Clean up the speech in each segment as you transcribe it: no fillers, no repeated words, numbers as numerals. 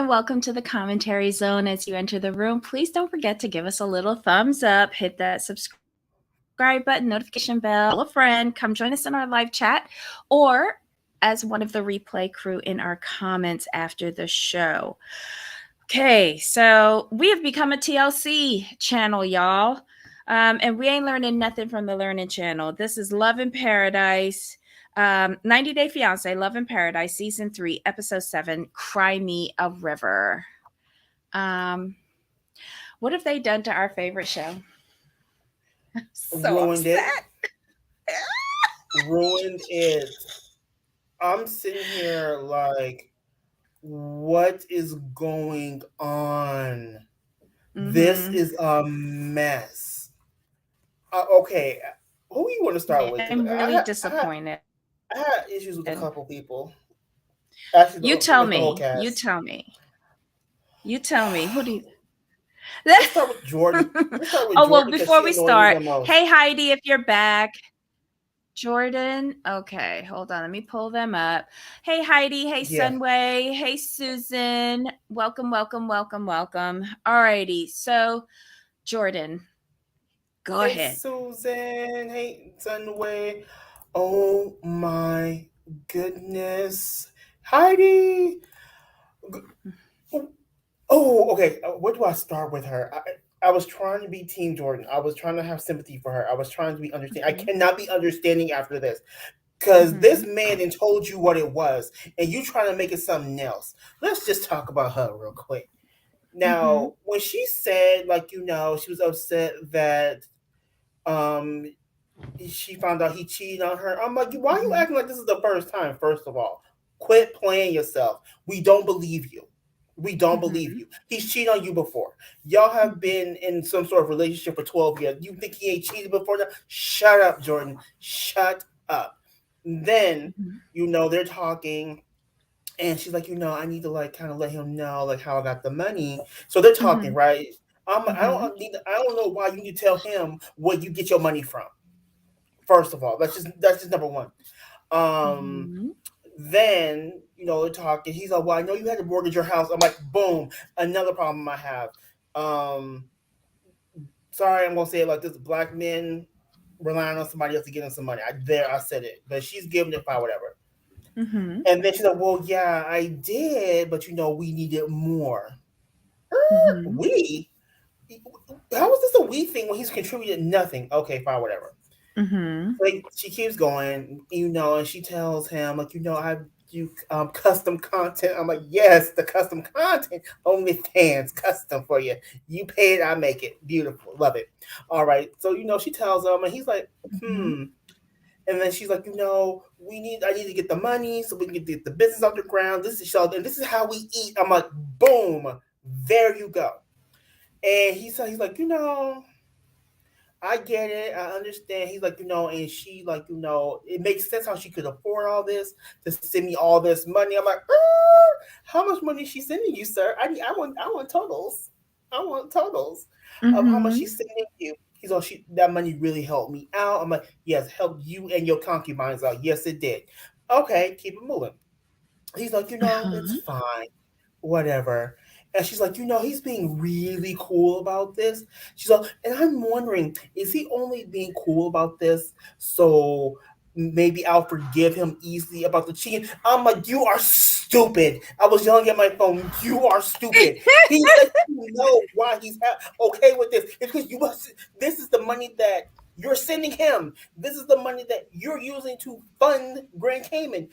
and welcome to the commentary zone. As you enter the room, please don't forget to give us a little thumbs up, hit that subscribe button, notification bell, tell a friend, come join us in our live chat, or as one of the replay crew in our comments after the show. Okay, so we have become a TLC channel, y'all. And we ain't learning nothing from the Learning Channel. This is Love in Paradise. 90 Day Fiancé, Love in Paradise, Season 3, Episode 7, Cry Me a River. What have they done to our favorite show? So Ruined upset. Ruined it. I'm sitting here like, what is going on? This is a mess. Okay, who you want to start with? I'm really disappointed. I had issues with a couple people. Actually, You pretty tell much the whole me. cast. You tell me. You tell me. Who do you? Let's start with Jordan. Oh, well, because before she we annoyed me start, the most. hey, Heidi, if you're back. Jordan. Okay, hold on. Let me pull them up. Hey, Heidi. Hey, Yeah. Sunway. Hey, Susan. Welcome, welcome, welcome, welcome. Alrighty. So, Jordan, go Hey, ahead. Susan. Hey, Sunway. Oh my goodness. Heidi. Oh, okay. Where do I start with her? I was trying to be Team Jordan. I was trying to have sympathy for her. I was trying to be understanding. I cannot be understanding after this. Because this man then told you what it was, and you trying to make it something else. Let's just talk about her real quick. Now, when she said, like, she was upset that um she found out he cheated on her. I'm like, why are you acting like this is the first time? First of all, quit playing yourself. We don't believe you. We don't believe you. He's cheated on you before. Y'all have been in some sort of relationship for 12 years. You think he ain't cheated before that? Shut up, Jordan. Shut up. Then, they're talking, and she's like, I need to like kind of let him know like how I got the money. So they're talking, right? I don't know why you need to tell him where you get your money from. First of all, that's just number one. Then they're talking. He's like, "Well, I know you had to mortgage your house." I'm like, "Boom, another problem I have." Um, Sorry, I'm gonna say it like this: black men relying on somebody else to get them some money. I said it, but she's giving it by whatever. And then she's like, "Well, yeah, I did, but we needed more." We? How is this a we thing when he's contributed nothing? Okay, fine, whatever. Like she keeps going, and she tells him, like, I do custom content. I'm like, yes, the custom content, OnlyFans, custom for you. You pay it, I make it. Beautiful, love it. All right, so she tells him, and he's like, and then she's like, I need to get the money so we can get the business off the ground. This is shelter, and this is how we eat. I'm like, boom, there you go. And he's like, I get it. I understand. He's like, and she like, it makes sense how she could afford all this to send me all this money. I'm like, how much money is she sending you, sir? I want totals. I want totals of how much she's sending you. He's like, that money really helped me out. I'm like, yes, helped you and your concubines out. Yes, it did. Okay, keep it moving. He's like, it's fine, whatever. And she's like, he's being really cool about this. She's like, and I'm wondering, is he only being cool about this so maybe I'll forgive him easily about the cheating? I'm like, you are stupid. I was yelling at my phone, you are stupid. He let you know why he's okay with this. It's because this is the money that you're sending him. This is the money that you're using to fund Grand Cayman.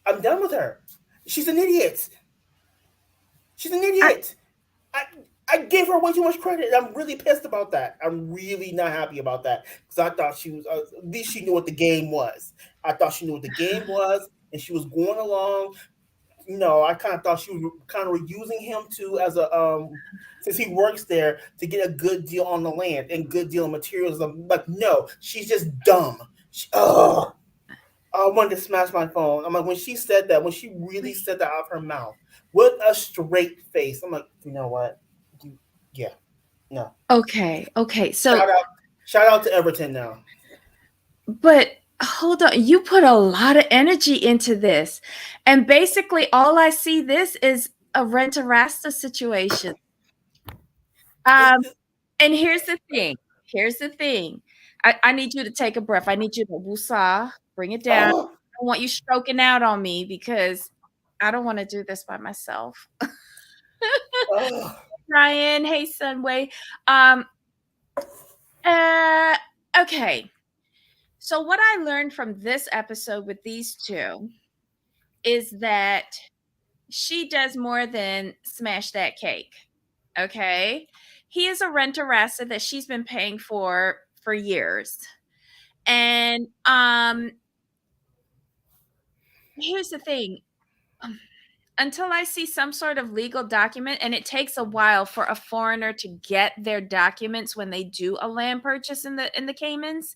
I'm done with her. She's an idiot. She's an idiot. I gave her way too much credit. I'm really pissed about that. I'm really not happy about that because I thought she was at least she knew what the game was. I thought she knew what the game was, and she was going along. I kind of thought she was kind of using him to as a since he works there to get a good deal on the land and good deal of materials. I'm like, no, she's just dumb. I wanted to smash my phone. I'm like, when she said that, when she really said that out of her mouth with a straight face, I'm like, you know what? Yeah, no. Okay. So Shout out to Everton now. but hold on, you put a lot of energy into this, and basically all I see this is a rent-a-rasta situation. And here's the thing. Here's the thing. I need you to take a breath. I need you to woosah, bring it down. Oh, I want you stroking out on me because I don't want to do this by myself. oh. Ryan, hey Sunway. Okay. So what I learned from this episode with these two is that she does more than smash that cake. Okay. He is a rent-a-rasta that she's been paying for years. And here's the thing. Until I see some sort of legal document, and it takes a while for a foreigner to get their documents when they do a land purchase in the Caymans.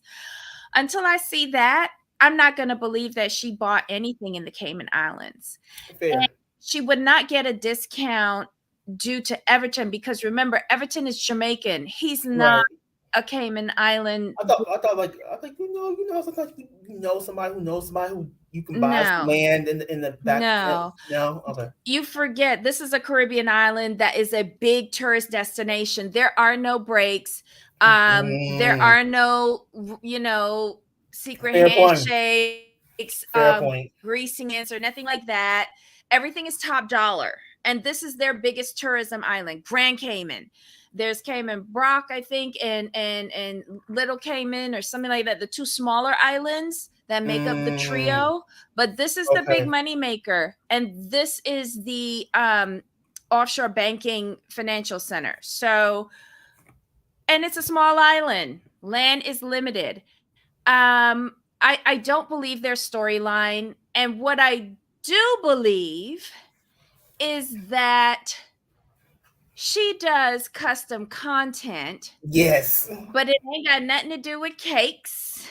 Until I see that, I'm not going to believe that she bought anything in the Cayman Islands. Fair. And she would not get a discount due to Everton because remember, Everton is Jamaican. He's not a Cayman Island. I thought sometimes you know somebody who you can buy land in the back. No, okay. You forget this is a Caribbean island that is a big tourist destination. There are no breaks. There are no, secret handshakes, greasing hands, or nothing like that. Everything is top dollar. And this is their biggest tourism island, Grand Cayman. There's Cayman Brock, I think, and Little Cayman or something like that. The two smaller islands that make up the trio. But this is the big money maker. And this is the offshore banking financial center. So, and it's a small island. Land is limited. I don't believe their storyline. And what I do believe is that she does custom content. Yes. But it ain't got nothing to do with cakes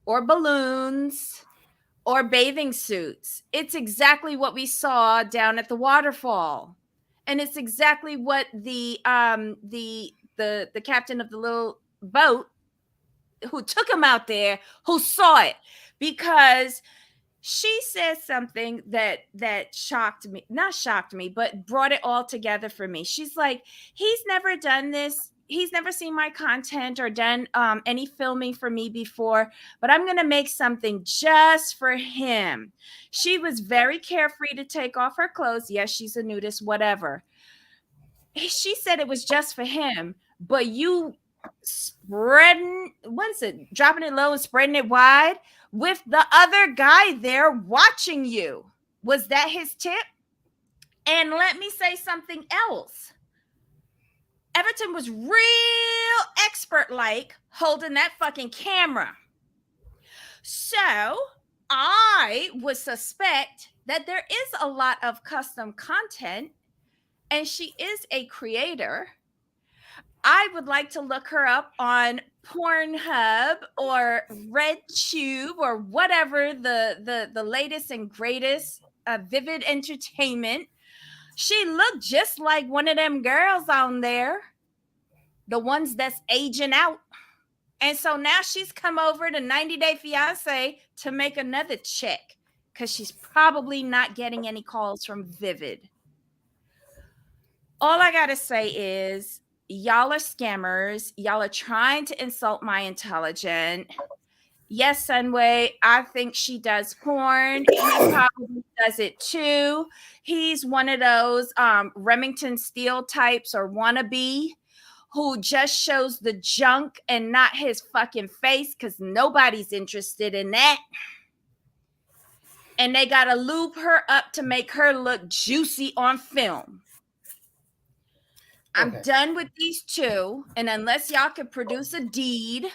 or balloons or bathing suits. It's exactly what we saw down at the waterfall. And it's exactly what the captain of the little boat who took him out there, who saw it. Because she says something that not shocked me, but brought it all together for me. She's like, he's never done this. He's never seen my content or done any filming for me before, but I'm going to make something just for him. She was very carefree to take off her clothes. Yes, she's a nudist, whatever. She said it was just for him, but you dropping it low and spreading it wide with the other guy there watching you. Was that his tip? And let me say something else. Everton was real expert-like holding that fucking camera. So I would suspect that there is a lot of custom content, and she is a creator. I would like to look her up on Pornhub or RedTube or whatever the latest and greatest Vivid Entertainment. She looked just like one of them girls on there, the ones that's aging out. And so now she's come over to 90 Day Fiancé to make another check because she's probably not getting any calls from Vivid. All I got to say is, y'all are scammers. Y'all are trying to insult my intelligence. Yes, Sunway, I think she does porn. He probably does it too. He's one of those Remington Steele types or wannabe who just shows the junk and not his fucking face because nobody's interested in that. And they got to lube her up to make her look juicy on film. I'm done with these two. And unless y'all could produce a deed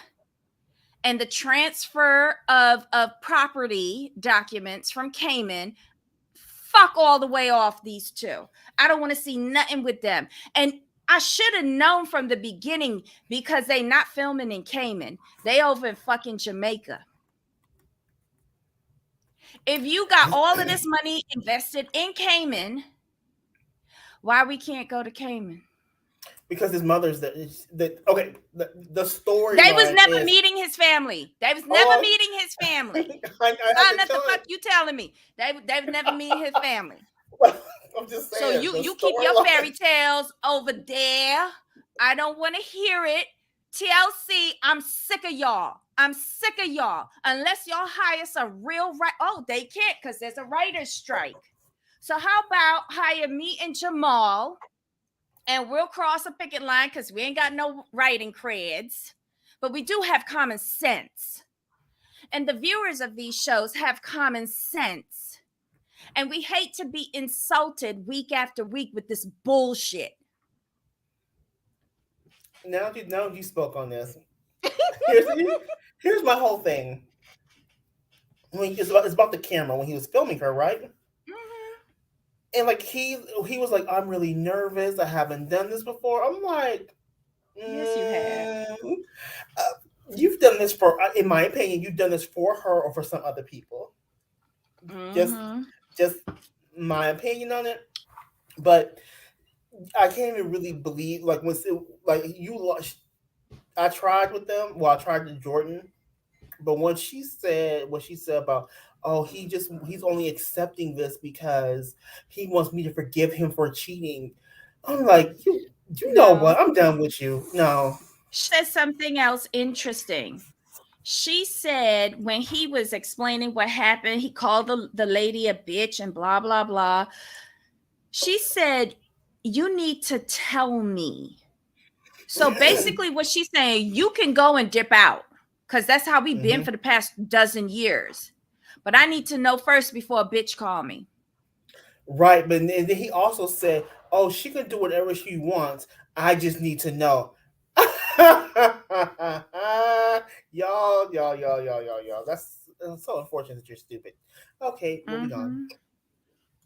and the transfer of property documents from Cayman, fuck all the way off these two. I don't want to see nothing with them. And I should have known from the beginning because they not filming in Cayman. They over in fucking Jamaica. If you got all of this money invested in Cayman, why we can't go to Cayman? Because his mother's the story. They was never meeting his family. They was never meeting his family. What the fuck you telling me? They never meet his family. I'm just So saying the you keep your fairy storyline. tales over there. I don't want to hear it. TLC, I'm sick of y'all. I'm sick of y'all. Unless y'all hire some real right. Oh, they can't because there's a writer's strike. So how about hire me and Jamal, and we'll cross a picket line because we ain't got no writing creds, but we do have common sense. And the viewers of these shows have common sense. And we hate to be insulted week after week with this bullshit. Now you spoke on this. Here's here's my whole thing. When it's about the camera when he was filming her, right? Mhm. And like he was like, I'm really nervous. I haven't done this before. I'm like, Yes, you have. mm, uh, you've done this for, in my opinion, you've done this for her or for some other people. Just Mm-hmm. just my opinion on it. But I can't even really believe like like you lost. I tried with them. Well, I tried with Jordan, but when she said what she said about, oh, he's only accepting this because he wants me to forgive him for cheating. I'm like, you know No. what? I'm done with you. No. She said something else interesting. She said when he was explaining what happened, he called the lady a bitch and blah, blah, blah. She said, you need to tell me. So basically, what she's saying, you can go and dip out because that's how we've been Hmm. for the past dozen years. But I need to know first before a bitch call me. Right, but then he also said, "Oh, she can do whatever she wants. I just need to know." Y'all. That's so unfortunate that you're stupid. Okay, moving on.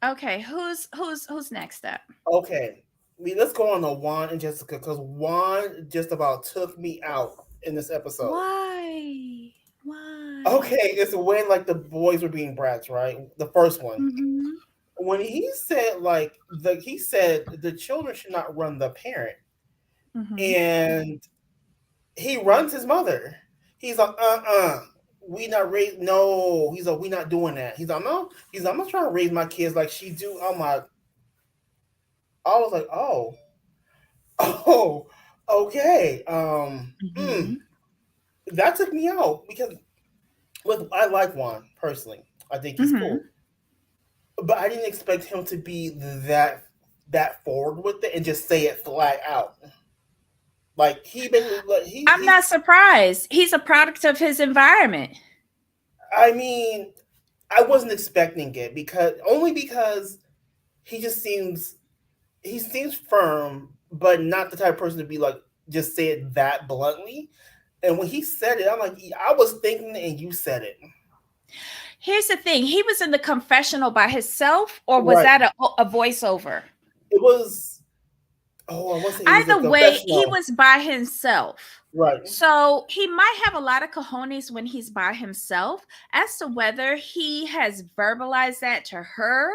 Mm-hmm. Okay, who's next up? Okay, let's go on to Juan and Jessica because Juan just about took me out in this episode. Why? Why? Okay, it's when like the boys were being brats, right? The first one. Mm-hmm. When he said like he said the children should not run the parent, Mm-hmm. and he runs his mother. He's like, we not raise no. He's like, we not doing that. He's like, no. He's like, I'm not trying to raise my kids like she do. I'm like, I was like, oh, oh, okay. Mm-hmm. That took me out because with I like Juan personally. I think he's Mm-hmm. cool, but I didn't expect him to be that forward with it and just say it flat out. Like he basically, like I'm not surprised. He's a product of his environment. I mean, I wasn't expecting it because he just seems firm, but not the type of person to be like just say it that bluntly. And when he said it, I'm like, I was thinking it and you said it. Here's the thing. He was in the confessional by himself, or was Right. that a voiceover? It was I want to say it was a Either way, he confessional. was by himself. Right. So he might have a lot of cojones when he's by himself. As to whether he has verbalized that to her,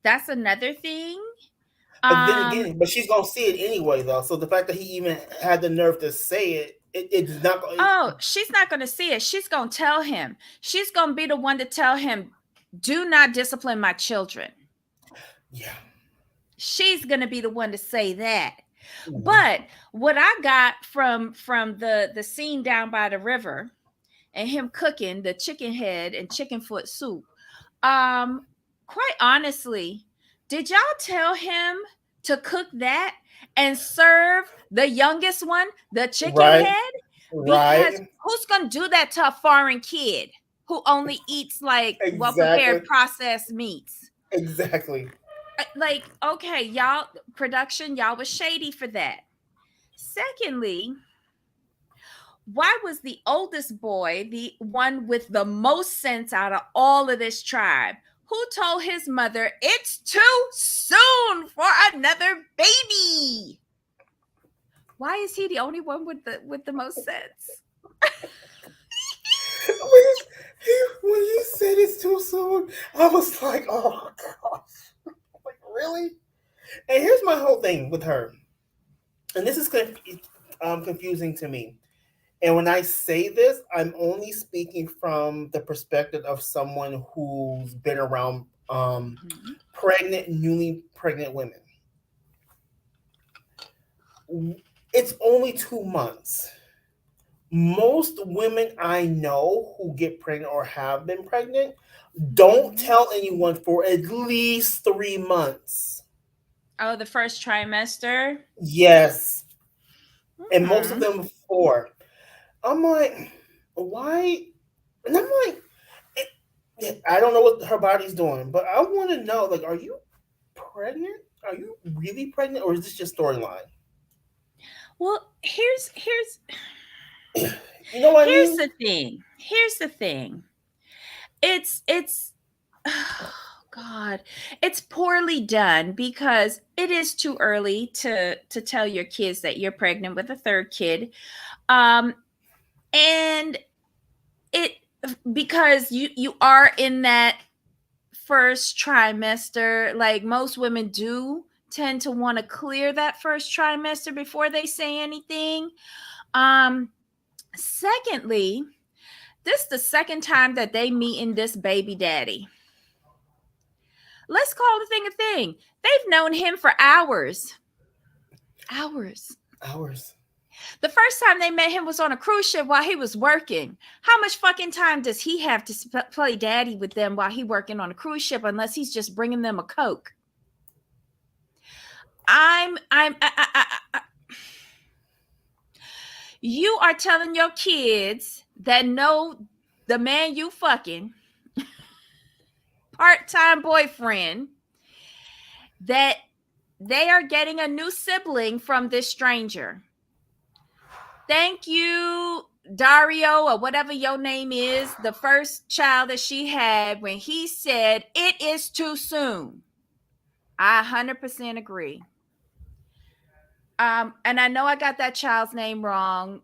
that's another thing. But then Um, again, but she's gonna see it anyway though. So the fact that he even had the nerve to say it's not oh, she's not going to see it. She's going to tell him. She's going to be the one to tell him, do not discipline my children. yeah. She's going to be the one to say that. Mhm. But what I got from the scene down by the river and him cooking the chicken head and chicken foot soup, um, quite honestly, did y'all tell him to cook that and serve the youngest one the chicken Right. head? Because Right. who's gonna do that to a foreign kid who only eats like well Exactly. prepared processed meats? Exactly. Like, okay, y'all, production, y'all was shady for that. Secondly, why was the oldest boy the one with the most sense out of all of this tribe? Who told his mother it's too soon for another baby? Why is he the only one with the most sense? When you said it's too soon, I was like, oh gosh, like really? And here's my whole thing with her, and this is confusing to me. And when I say this, I'm only speaking from the perspective of someone who's been around Pregnant, newly pregnant women. It's only 2 months. Most women I know who get pregnant or have been pregnant don't tell anyone for at least 3 months. Oh, the first trimester. Yes. And most of them 4. I'm like, why? And I'm like, I don't know what her body's doing, but I want to know, like, are you pregnant? Are you really pregnant, or is this just storyline? Well, here's You know what I here's mean? the thing. Here's the thing. It's oh God, it's poorly done because it is too early to tell your kids that you're pregnant with a third kid. And it because you are in that first trimester, like most women do tend to want to clear that first trimester before they say anything. Secondly, this is the second time that they meet in this baby daddy. Let's call the thing a thing. They've known him for hours. Hours. Hours. The first time they met him was on a cruise ship while he was working. How much fucking time does he have to play daddy with them while he working on a cruise ship unless he's just bringing them a Coke? You are telling your kids that know the man you fucking part-time boyfriend that they are getting a new sibling from this stranger. Thank you, Dario, or whatever your name is, the first child that she had, when he said it is too soon. I 100% agree. And I know I got that child's name wrong.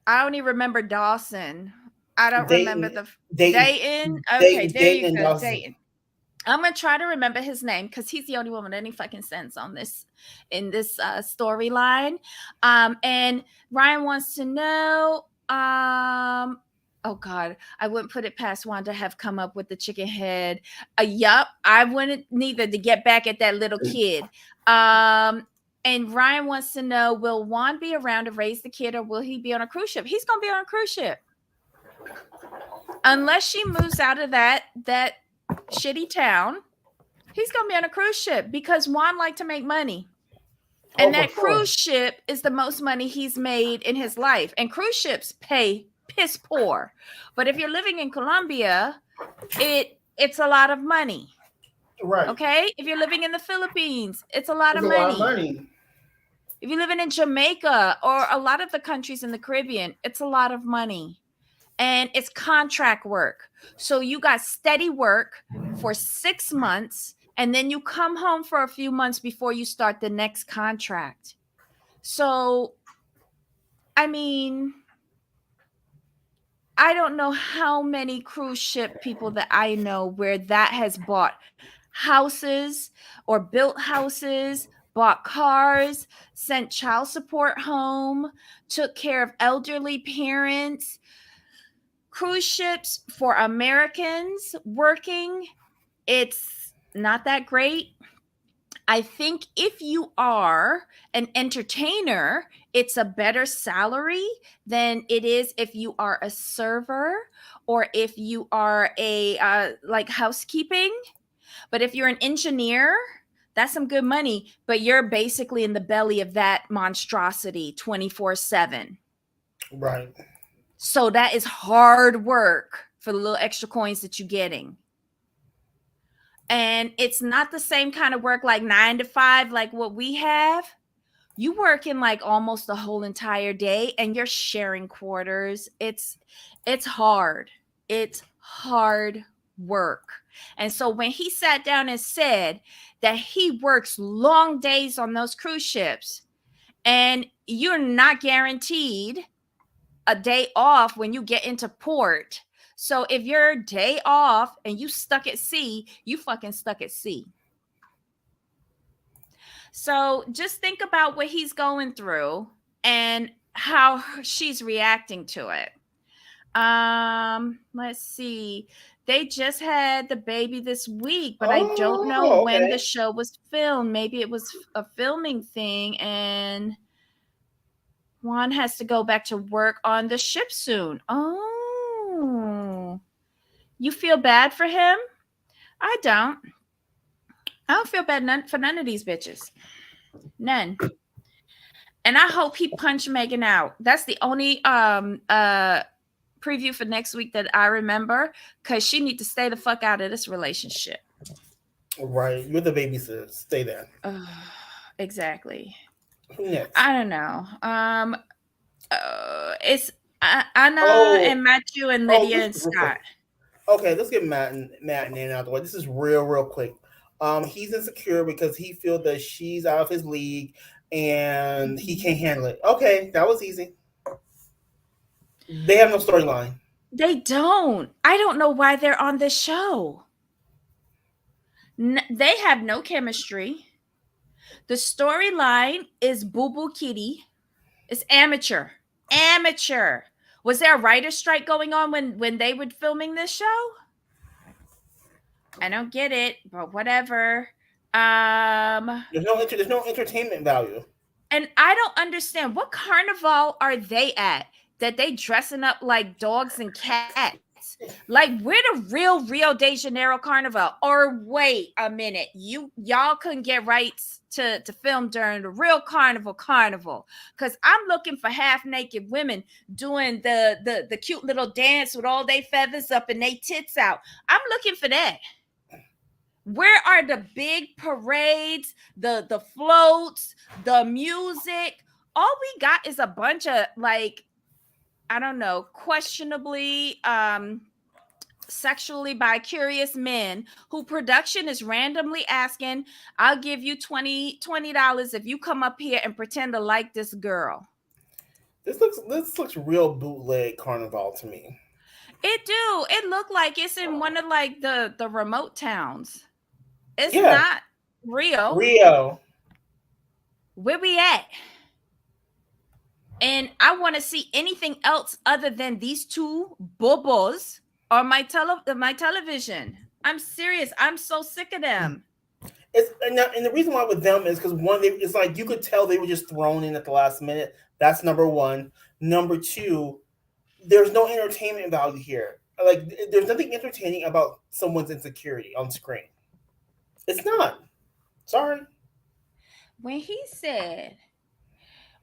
I only remember Dawson. I don't remember the Dayton. Okay, there you go, Dayton. I'm gonna try to remember his name because he's the only one with any fucking sense on this in this storyline. And Ryan wants to know. Oh God, I wouldn't put it past Juan to have come up with the chicken head. Yup, I wouldn't neither to get back at that little kid. And Ryan wants to know: will Juan be around to raise the kid, or will he be on a cruise ship? He's gonna be on a cruise ship unless she moves out of that shitty town. He's gonna be on a cruise ship because Juan liked to make money. And that cruise ship is the most money he's made in his life. And cruise ships pay piss poor. But if you're living in Colombia, it's a lot of money. Right. Okay? If you're living in the Philippines, it's a lot of money. If you're living in Jamaica or a lot of the countries in the Caribbean, it's a lot of money. And it's contract work. So you got steady work for 6 months, and then you come home for a few months before you start the next contract. So, I mean, I don't know how many cruise ship people that I know where that has bought houses or built houses, bought cars, sent child support home, took care of elderly parents. Cruise ships for Americans working, it's not that great. I think if you are an entertainer, it's a better salary than it is if you are a server or if you are a like housekeeping. But if you're an engineer, that's some good money, but you're basically in the belly of that monstrosity 24/7. Right. So that is hard work for the little extra coins that you're getting. And it's not the same kind of work like 9 to 5 like what we have. You work in like almost the whole entire day and you're sharing quarters. It's hard. It's hard work. And so when he sat down and said that he works long days on those cruise ships and you're not guaranteed a day off when you get into port. So if you're day off and you stuck at sea, you fucking stuck at sea. So just think about what he's going through and how she's reacting to it. Let's see. They just had the baby this week, but I don't know Oh, when the okay. show was filmed. Maybe it was a filming thing, and Juan has to go back to work on the ship soon. Oh, you feel bad for him? I don't. I don't feel bad for none of these bitches. None. And I hope he punched Megan out. That's the only preview for next week that I remember, because she need to stay the fuck out of this relationship. Right. You're the babysitter. Stay there. Exactly. Who next? I don't know. It's Anna Oh, and Matthew and oh, Lydia this and is real quick. Scott. Okay, let's get Matt and Nan out of the way. This is real quick. He's insecure because he feels that she's out of his league and he can't handle it. Okay, that was easy. They have no storyline. They don't. I don't know why they're on this show. They have no chemistry. The storyline is Boo Boo Kitty. It's amateur. Amateur. Was there a writer's strike going on when they were filming this show? I don't get it, but whatever. There's no entertainment value. And I don't understand, what carnival are they at that they dressing up like dogs and cats? Like, we're the real Rio de Janeiro carnival. Or wait a minute, y'all couldn't get rights to film during the real carnival, because I'm looking for half naked women doing the cute little dance with all they feathers up and they tits out. I'm looking for that. Where are the big parades, the floats, the music? All we got is a bunch of, like, I don't know, questionably sexually bi-curious men who production is randomly asking, I'll give you $20 if you come up here and pretend to like this girl. This looks real bootleg carnival to me. It do. It looked like it's in one of, like, the remote towns. It's Yeah. not Rio. Where we at? And I want to see anything else other than these two bobos on my television. I'm serious. I'm so sick of them. And the reason why with them is because one, it's like you could tell they were just thrown in at the last minute. That's number one. Number two, there's no entertainment value here. Like, there's nothing entertaining about someone's insecurity on screen. It's not. Sorry. When he said,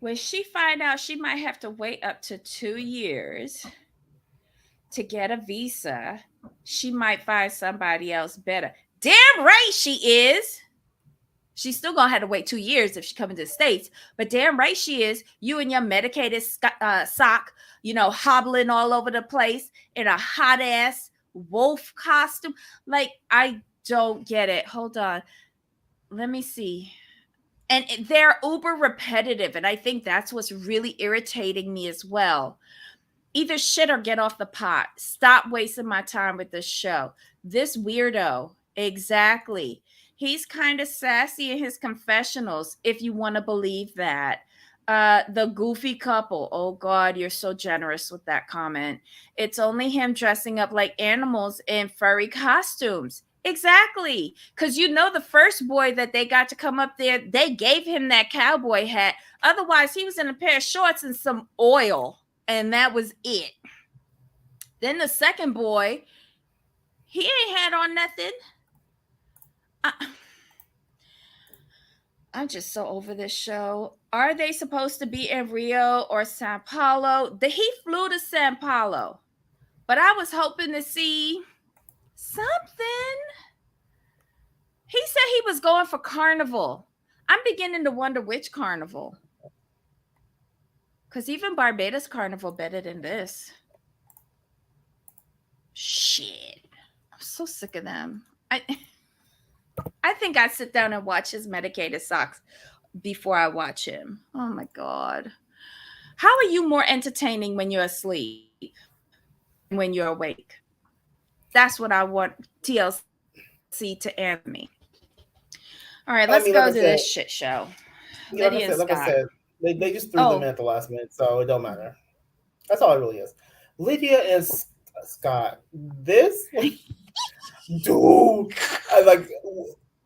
when she find out she might have to wait up to 2 years to get a visa, she might find somebody else better. Damn right she is. She's still gonna have to wait 2 years if she comes to the States, but damn right she is. You and your medicated sock, hobbling all over the place in a hot ass wolf costume. Like, I don't get it. Hold on, let me see. And they're uber repetitive, and I think that's what's really irritating me as well. Either shit or get off the pot. Stop wasting my time with this show. This weirdo, exactly. He's kind of sassy in his confessionals, if you want to believe that. The goofy couple. Oh God, you're so generous with that comment. It's only him dressing up like animals in furry costumes. Exactly. Because the first boy that they got to come up there, they gave him that cowboy hat. Otherwise, he was in a pair of shorts and some oil. And that was it. Then the second boy, he ain't had on nothing. I'm just so over this show. Are they supposed to be in Rio or Sao Paulo? He flew to Sao Paulo, but I was hoping to see something. He said he was going for Carnival. I'm beginning to wonder which Carnival. Because even Barbados Carnival better than this. Shit. I'm so sick of them. I think I'd sit down and watch his medicated socks before I watch him. Oh my God. How are you more entertaining when you're asleep than when you're awake? That's what I want TLC to answer me. All right, let's go to this shit show. Lydia and Scott. Like I said, they just threw them in at the last minute, so it don't matter. That's all it really is. Lydia and Scott, this dude, I like.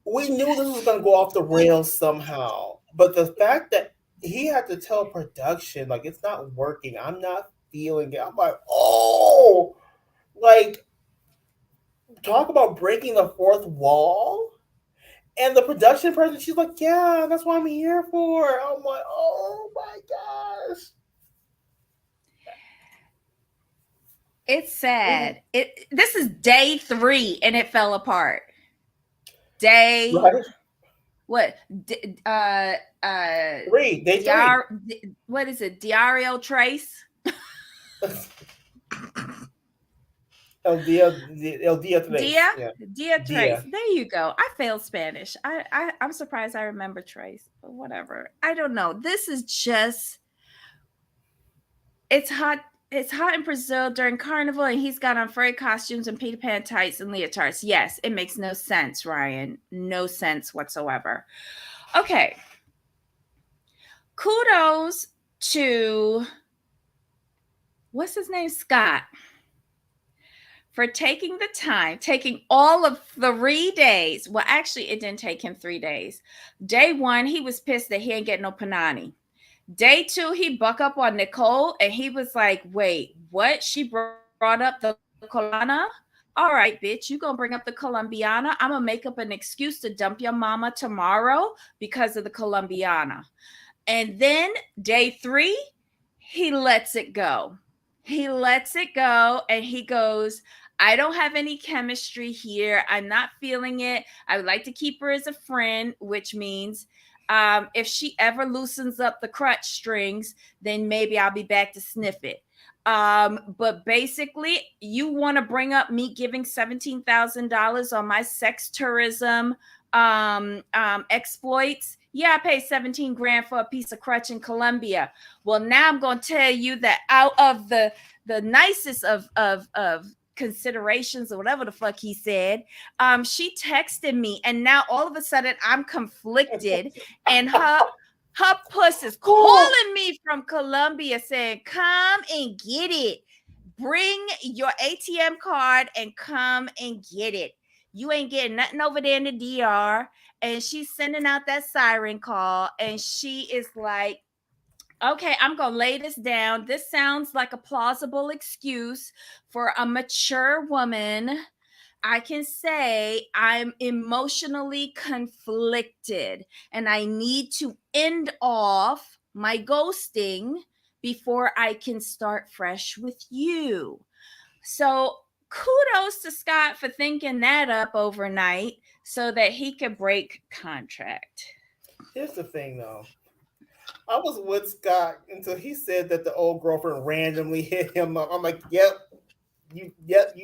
We knew this was gonna go off the rails somehow, but the fact that he had to tell production like it's not working, I'm not feeling it. I'm like, oh, like talk about breaking the fourth wall. And the production person, she's like, yeah, that's what I'm here for. I'm like, oh my gosh. It's sad. This is day 3 and it fell apart. Day Right? what? Day three. What is it? Diario Trace. El Dia Tres. Dia, Yeah. Dia Trace. Dia. There you go. I failed Spanish. I'm surprised I remember Trace, but whatever. I don't know. This is just. It's hot. It's hot in Brazil during Carnival, and he's got on furry costumes and Peter Pan tights and leotards. Yes, it makes no sense, Ryan. No sense whatsoever. Okay. Kudos to what's his name? Scott. For taking the time, taking all of 3 days. Well, actually, it didn't take him 3 days. Day 1, he was pissed that he ain't getting no panani. Day 2, he buck up on Nicole and he was like, wait, what? She brought up the Colana? All right, bitch, you gonna bring up the Colombiana? I'm gonna make up an excuse to dump your mama tomorrow because of the Colombiana. And then day 3, he lets it go. He lets it go and he goes, I don't have any chemistry here. I'm not feeling it. I would like to keep her as a friend, which means if she ever loosens up the crutch strings, then maybe I'll be back to sniff it. But basically, you want to bring up me giving $17,000 on my sex tourism exploits. Yeah, I paid 17 grand for a piece of crutch in Colombia. Well, now I'm going to tell you that out of the nicest of considerations or whatever the fuck he said, she texted me, and now all of a sudden I'm conflicted, and her puss is calling me from Colombia saying, come and get it. Bring your ATM card and come and get it. You ain't getting nothing over there in the DR. And she's sending out that siren call, and she is like, okay, I'm going to lay this down. This sounds like a plausible excuse for a mature woman. I can say I'm emotionally conflicted and I need to end off my ghosting before I can start fresh with you. So kudos to Scott for thinking that up overnight so that he could break contract. Here's the thing, though. I was with Scott until he said that the old girlfriend randomly hit him up. I'm like, yep, you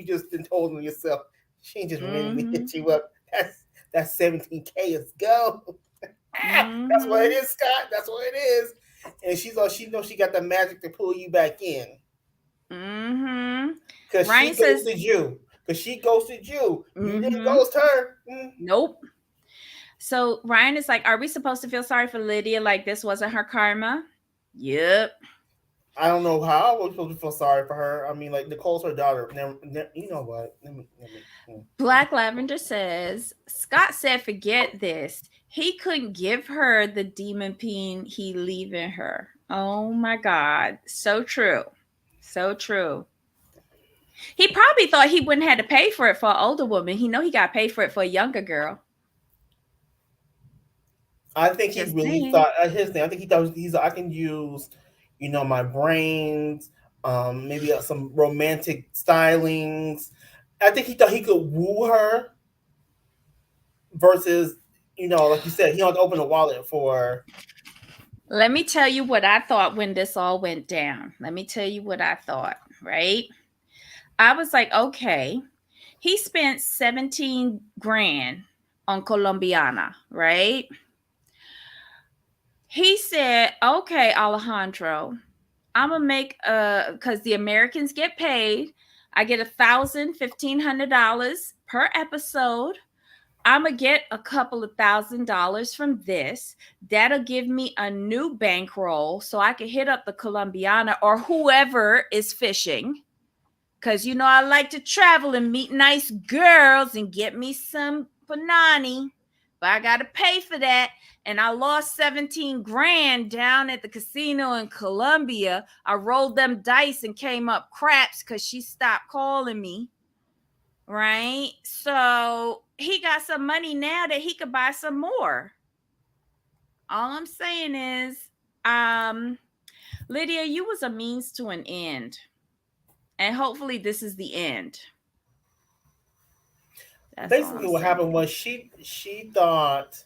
just done told him yourself. She just randomly hit you up. That's 17K. Let's go. That's what it is, Scott. That's what it is. And she knows she got the magic to pull you back in. Because she ghosted you. You didn't ghost her. Nope. So Ryan is like, are we supposed to feel sorry for Lydia like this wasn't her karma? Yep. I don't know how we're supposed to feel sorry for her. I mean, like, Nicole's her daughter. You know what? Black Lavender says, Scott said, forget this. He couldn't give her the demon peen he leaving her. Oh my God. So true. So true. He probably thought he wouldn't have to pay for it for an older woman. He know he got paid for it for a younger girl. I think he really thought his thing. I think he thought I can use, my brains, maybe some romantic stylings. I think he thought he could woo her versus, like you said, he don't open a wallet for. Let me tell you what I thought when this all went down. Let me tell you what I thought, right? I was like, okay, he spent 17 grand on Colombiana, right? He said, okay, Alejandro, I'm going to make, because the Americans get paid. I get $1,000, $1,500 per episode. I'm going to get a couple of $1,000s from this. That'll give me a new bankroll so I can hit up the Colombiana or whoever is fishing. Because, I like to travel and meet nice girls and get me some panani. But I got to pay for that. And I lost 17 grand down at the casino in Colombia. I rolled them dice and came up craps because she stopped calling me. Right? So he got some money now that he could buy some more. All I'm saying is, Lydia, you was a means to an end. And hopefully this is the end. That's Basically, what happened was she thought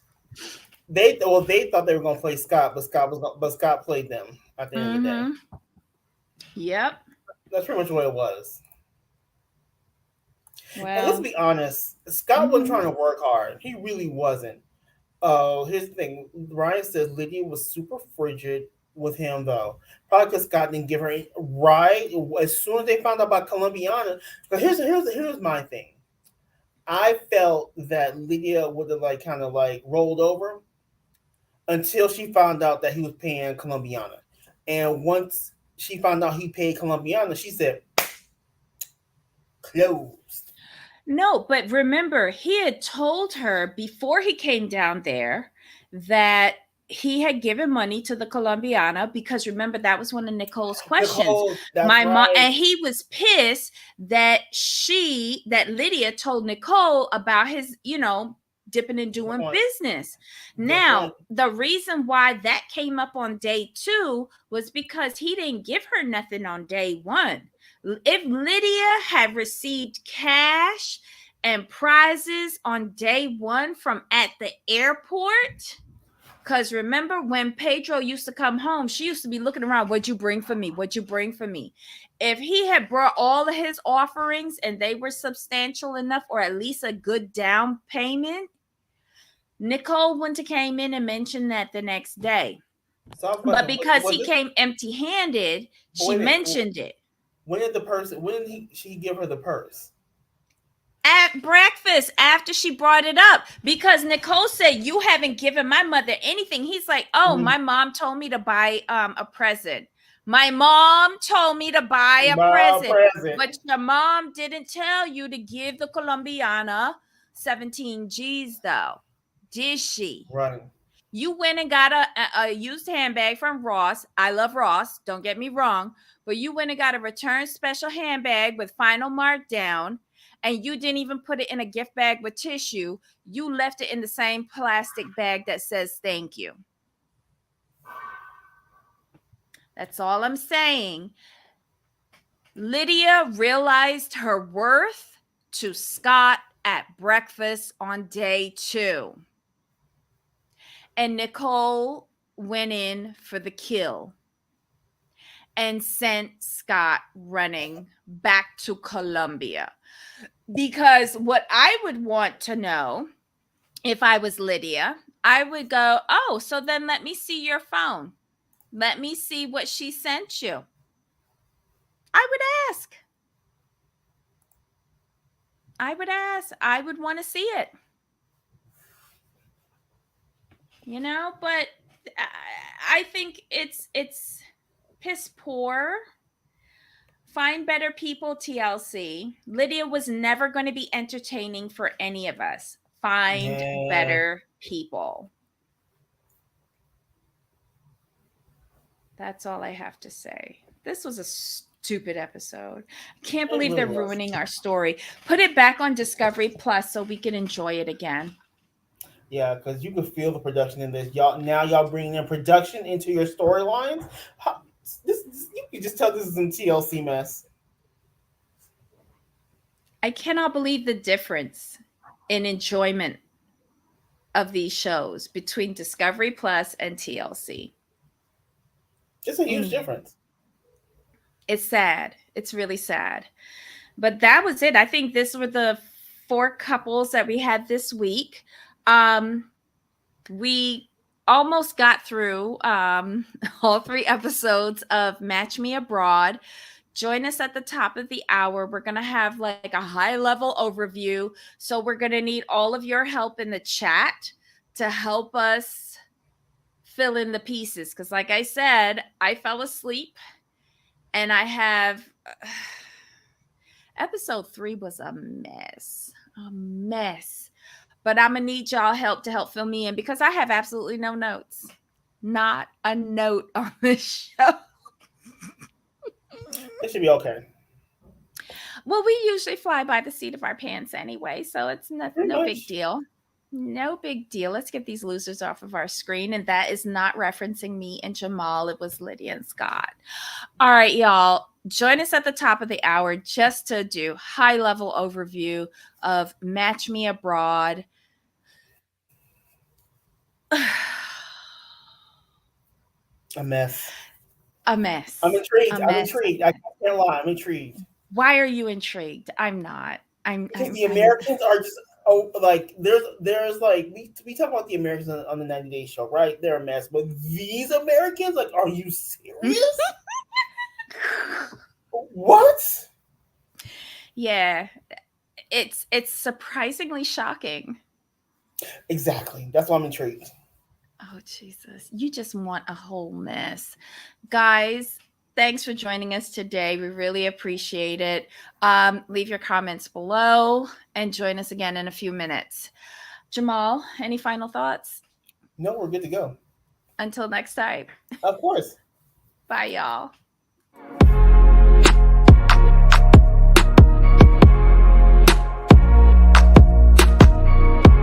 they thought they were going to play Scott, but Scott played them at the end of the day. Yep. That's pretty much what it was. Well, and let's be honest, Scott wasn't trying to work hard. He really wasn't. Here's the thing. Ryan says Lydia was super frigid with him, though. Probably because Scott didn't give her right. As soon as they found out about Colombiana, but here's my thing. I felt that Lydia would have kind of rolled over until she found out that he was paying Colombiana. And once she found out he paid Colombiana, she said, closed. No, but remember, he had told her before he came down there that he had given money to the Colombiana, because remember, that was one of Nicole's questions. My mom, and he was pissed that Lydia told Nicole about his, dipping and doing business. Now, the reason why that came up on day 2 was because he didn't give her nothing on day 1. If Lydia had received cash and prizes on day 1 from at the airport, because remember when Pedro used to come home, she used to be looking around, what'd you bring for me? What'd you bring for me? If he had brought all of his offerings and they were substantial enough, or at least a good down payment, Nicole wouldn't have came in and mentioned that the next day. But because he came empty-handed, she mentioned it. When did she give her the purse? At breakfast, after she brought it up, because Nicole said, you haven't given my mother anything. He's like, my mom told me to buy a present. My mom told me to buy a present. But your mom didn't tell you to give the Colombiana 17 G's, though. Did she? Right. You went and got a used handbag from Ross. I love Ross, don't get me wrong. But you went and got a return special handbag with final markdown. And you didn't even put it in a gift bag with tissue. You left it in the same plastic bag that says thank you. That's all I'm saying. Lydia realized her worth to Scott at breakfast on day 2. And Nicole went in for the kill and sent Scott running back to Colombia. Because what I would want to know, if I was Lydia, I would go, oh, so then let me see your phone. Let me see what she sent you. I would ask. I would want to see it. But I think it's piss poor. Find better people, TLC. Lydia was never going to be entertaining for any of us. Find better people. That's all I have to say. This was a stupid episode. I can't believe they're ruining our story. Put it back on Discovery Plus so we can enjoy it again. Yeah, because you could feel the production in this. Y'all bringing in production into your storylines. You can just tell this is some TLC mess. I cannot believe the difference in enjoyment of these shows between Discovery Plus and TLC. It's a huge difference. It's sad. It's really sad. But that was it. I think these were the 4 couples that we had this week. We almost got through all 3 episodes of Match Me Abroad. Join us at the top of the hour. We're going to have a high-level overview. So we're going to need all of your help in the chat to help us fill in the pieces. Because like I said, I fell asleep and I have Episode 3 was a mess. A mess. But I'm going to need y'all help to help fill me in because I have absolutely no notes. Not a note on this show. It should be okay. Well, we usually fly by the seat of our pants anyway, so it's no big deal. No big deal. Let's get these losers off of our screen. And that is not referencing me and Jamal. It was Lydia and Scott. All right, y'all. Join us at the top of the hour just to do high-level overview of Match Me Abroad. A mess. A mess. I'm intrigued. I'm intrigued. I can't lie. I'm intrigued. Why are you intrigued? I'm not. Because the Americans are just like there's like we talk about the Americans on the 90 Day Show, right? They're a mess, but these Americans, like, are you serious? What? Yeah, it's surprisingly shocking. Exactly. That's why I'm intrigued. Oh, Jesus. You just want a whole mess. Guys, thanks for joining us today. We really appreciate it. Leave your comments below and join us again in a few minutes. Jamal, any final thoughts? No, we're good to go. Until next time. Of course. Bye, y'all.